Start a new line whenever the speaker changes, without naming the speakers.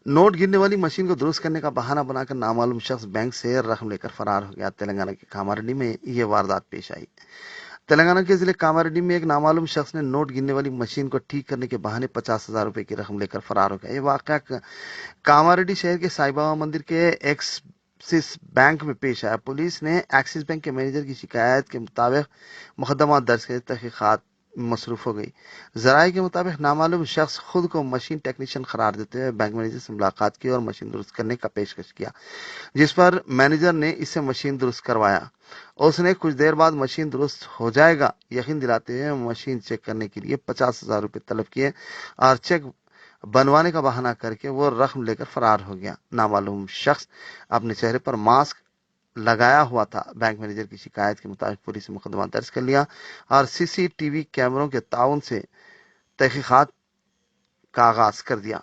Note गिनने वाली machine को दुरुस्त करने का बहाना बनाकर नामालूम शख्स बैंक से रकम लेकर फरार हो गया। तेलंगाना के कामारेड्डी में यह वारदात पेश आई। तेलंगाना के जिले कामारेड्डी में एक नामालूम शख्स ने नोट गिनने वाली मशीन को ठीक करने के बहाने 50,000 रुपए की रकम लेकर फरार हो गया। यह वाकया कामारेड्डी शहर के साईं बाबा मंदिर के एक्सिस बैंक में पेश आया। पुलिस ने एक्सिस बैंक के मैनेजर की शिकायत के मुताबिक मुकदमा दर्ज कर तहकीकात मसरूफ हो गई। जराये के मुताबिक नामालूम शख्स खुद को मशीन टेक्नीशियन करार देते हुए बैंक मैनेजर से मुलाकात की और मशीन दुरुस्त करने का पेशकश किया, जिस पर मैनेजर ने इससे मशीन दुरुस्त करवाया। उसने कुछ देर बाद मशीन दुरुस्त हो जाएगा यकीन दिलाते हुए मशीन चेक करने के लिए 50,000 रुपए तलब किए और चेक बनवाने का बहाना करके वो रकम लेकर फरार हो गया। नामालूम शख्स अपने चेहरे पर मास्क लगाया हुआ था। बैंक मैनेजर की शिकायत के मुताबिक पुलिस ने मुकदमा दर्ज कर लिया और सीसीटीवी कैमरों के ताउन से तहकीकात का आगाज कर दिया।